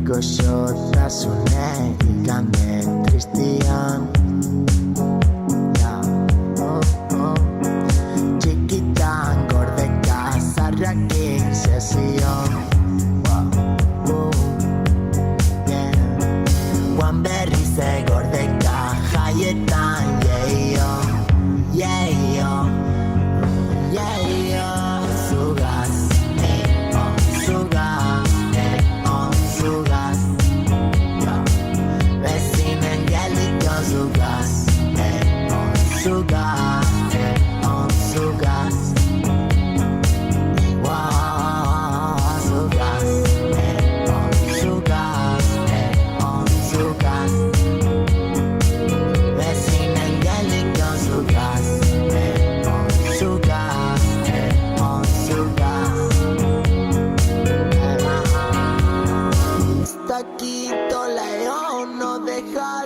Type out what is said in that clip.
goxotasune ikanen tristian. Txikitan gordeka zarrakin sesion. Juan berriz gordeka jaietan yeio. Zugaz, Zugaz, Zugaz. Bezinen geliko Zugaz, Zugaz, Zugaz. Zugaz, Zugaz, Zugaz. Bezinen geliko Zugaz, Zugaz, Zugaz. Está quito león, no deja